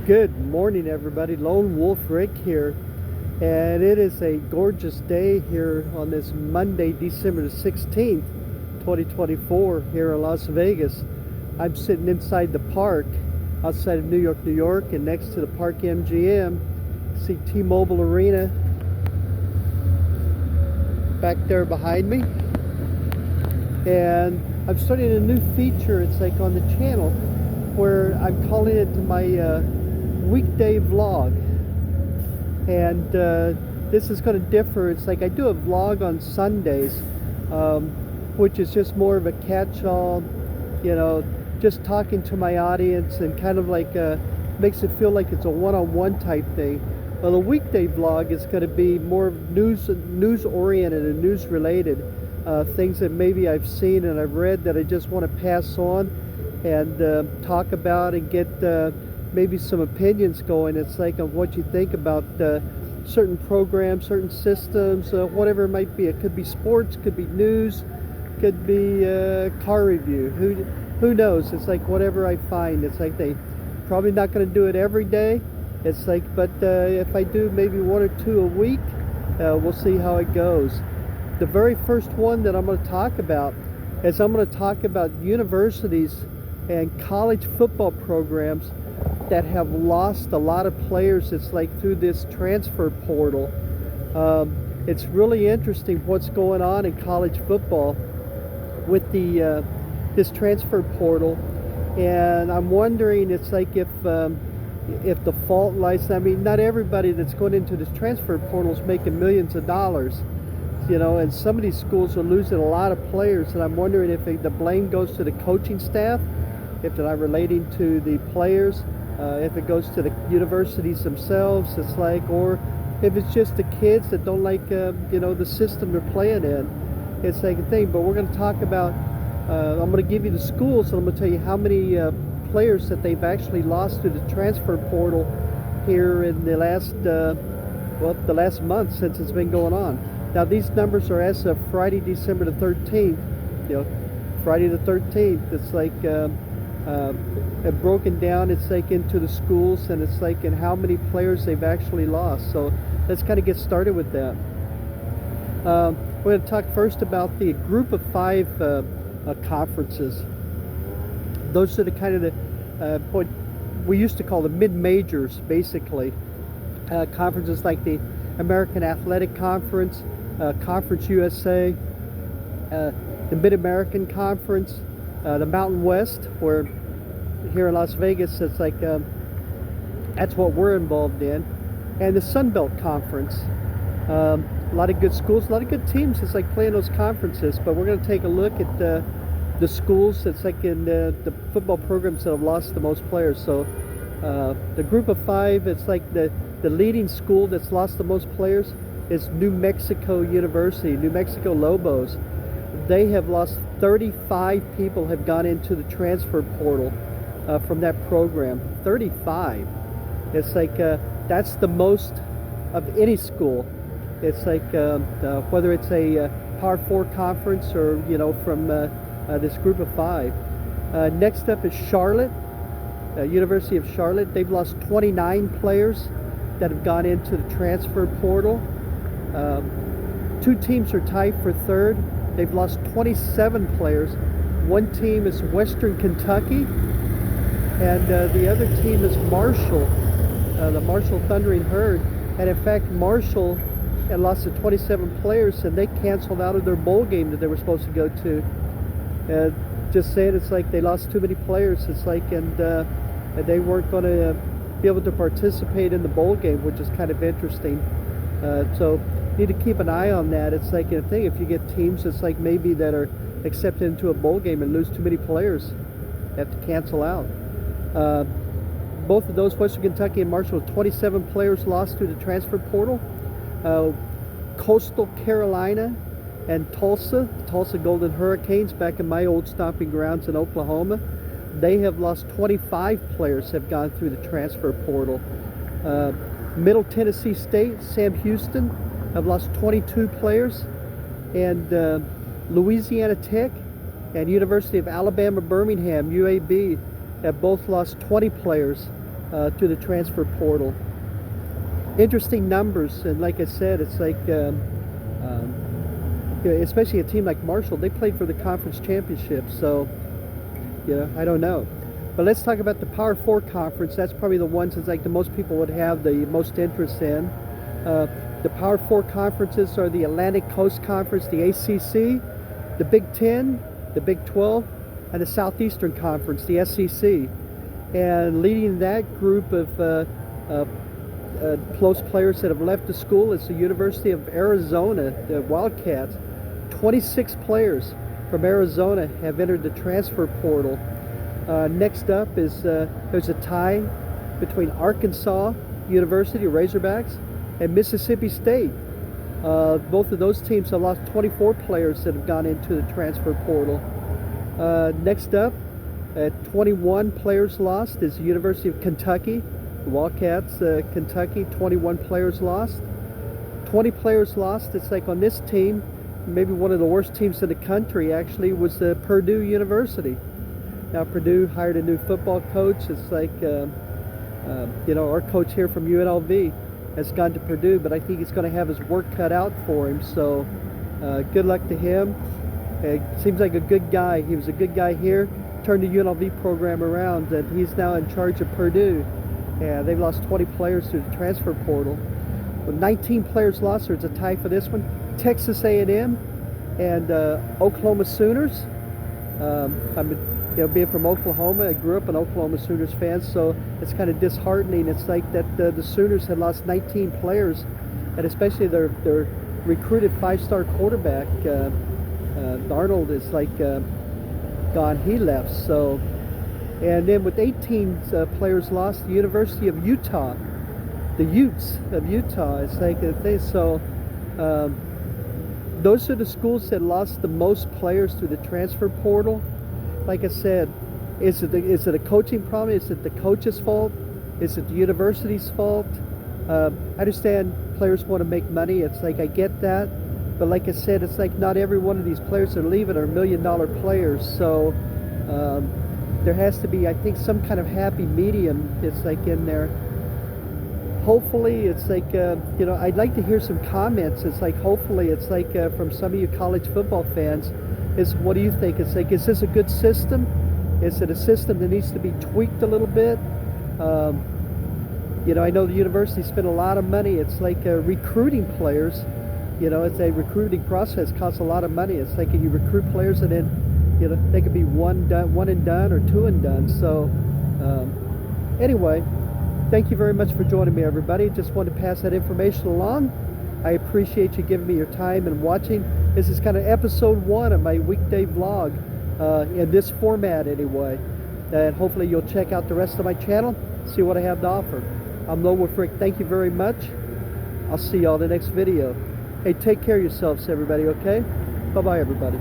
Good morning, everybody. Lone Wolf Rick here, and it is a gorgeous day here on this Monday, December the 16th, 2024, here in Las Vegas. I'm sitting inside the park outside of New York, New York, and next to the Park MGM. See T-Mobile Arena back there behind me, and I'm starting a new feature. It's like on the channel where I'm calling it my weekday vlog, and this is going to differ. It's like I do a vlog on Sundays, which is just more of a catch-all, just talking to my audience, and kind of like makes it feel like it's a one-on-one type thing. Well, the weekday vlog is going to be more news oriented and news related, things that maybe I've seen and I've read that I just want to pass on and talk about and get maybe some opinions going. It's like of what you think about certain programs, certain systems, whatever it might be. It could be sports, could be news, could be car review. Who knows? It's like whatever I find. It's like they probably not going to do it every day. It's like, but if I do maybe one or two a week, we'll see how it goes. The very first one that I'm going to talk about is I'm going to talk about universities and college football programs that have lost a lot of players. It's like through this transfer portal. It's really interesting what's going on in college football with the this transfer portal, and I'm wondering, it's like if the fault lies, I mean, not everybody that's going into this transfer portal is making millions of dollars, and some of these schools are losing a lot of players, and I'm wondering if the blame goes to the coaching staff, if they're not relating to the players, if it goes to the universities themselves. It's like, or if it's just the kids that don't like the system they're playing in. It's like a thing. But we're going to talk about, I'm going to give you the schools, and I'm going to tell you how many players that they've actually lost to the transfer portal here in the last month since it's been going on. Now these numbers are as of Friday, December the 13th. Friday the 13th. It's like broken down. It's like into the schools, and it's like in how many players they've actually lost. So let's kind of get started with that. We're going to talk first about the group of 5 conferences. Those are the kind of what we used to call the mid-majors, basically. Conferences like the American Athletic Conference, Conference USA, the Mid-American Conference, the Mountain West, where here in Las Vegas, it's like that's what we're involved in, and the Sun Belt Conference. A lot of good schools, a lot of good teams. It's like playing those conferences. But we're going to take a look at the schools that's like in the football programs that have lost the most players. So the group of 5, it's like the leading school that's lost the most players is New Mexico University, New Mexico Lobos. They have lost 35 people have gone into the transfer portal from that program. 35. It's like that's the most of any school. It's like whether it's a Power 4 conference or from this group of 5. Next up is Charlotte, University of Charlotte. They've lost 29 players that have gone into the transfer portal. 2 teams are tied for 3rd. They've lost 27 players. One team is Western Kentucky, and the other team is Marshall, the Marshall Thundering Herd. And in fact, Marshall had lost to 27 players, and they canceled out of their bowl game that they were supposed to go to. Just saying, it's like they lost too many players. It's like, and they weren't going to be able to participate in the bowl game, which is kind of interesting. So need to keep an eye on that. It's like a thing, if you get teams that's like maybe that are accepted into a bowl game and lose too many players, they have to cancel out. Both of those, Western Kentucky and Marshall, 27 players lost to the transfer portal. Coastal Carolina and Tulsa Golden Hurricanes, back in my old stomping grounds in Oklahoma, they have lost 25 players have gone through the transfer portal. Middle Tennessee State, Sam Houston, have lost 22 players, and Louisiana Tech and University of Alabama Birmingham, UAB, have both lost 20 players to the transfer portal. Interesting numbers, and like I said, it's like especially a team like Marshall, they played for the conference championship, so I don't know. But let's talk about the Power 4 conference. That's probably the ones that's like the most people would have the most interest in. The Power 4 conferences are the Atlantic Coast Conference, the ACC, the Big 10, the Big 12, and the Southeastern Conference, the SEC. And leading that group of close players that have left the school is the University of Arizona, the Wildcats. 26 players from Arizona have entered the transfer portal. Next up is there's a tie between Arkansas University Razorbacks and Mississippi State. Both of those teams have lost 24 players that have gone into the transfer portal. Next up, at 21 players lost, is the University of Kentucky. The Wildcats, Kentucky, 21 players lost. 20 players lost. It's like on this team, maybe one of the worst teams in the country actually was Purdue University. Now Purdue hired a new football coach. It's like, our coach here from UNLV has gone to Purdue, but I think he's going to have his work cut out for him. So good luck to him. Seems like a good guy. He was a good guy here, turned the UNLV program around, and he's now in charge of Purdue. And they've lost 20 players through the transfer portal. With 19 players lost, there's a tie for this one. Texas A&M and Oklahoma Sooners. Being from Oklahoma, I grew up an Oklahoma Sooners fan, so it's kind of disheartening. It's like that the Sooners had lost 19 players, and especially their recruited 5-star quarterback, Darnold, is like gone. He left. So, and then with 18 players lost, the University of Utah, the Utes of Utah, it's like a thing. So those are the schools that lost the most players through the transfer portal. Like I said, is it a coaching problem? Is it the coach's fault? Is it the university's fault? I understand players want to make money. It's like, I get that. But like I said, it's like not every one of these players that are leaving are $1 million players. So there has to be, I think, some kind of happy medium. It's like in there. Hopefully, it's like, I'd like to hear some comments. It's like, hopefully, it's like from some of you college football fans, what do you think? It's like, is this a good system? Is it a system that needs to be tweaked a little bit? I know the university spent a lot of money. It's like recruiting players. It's a recruiting process, costs a lot of money. It's like you recruit players and then, they could be one and done or two and done. So anyway, thank you very much for joining me, everybody. Just wanted to pass that information along. I appreciate you giving me your time and watching. This is kind of episode 1 of my weekday vlog in this format anyway. And hopefully you'll check out the rest of my channel, see what I have to offer. I'm Lone Wolf Rick. Thank you very much. I'll see y'all in the next video. Hey, take care of yourselves, everybody, okay? Bye-bye, everybody.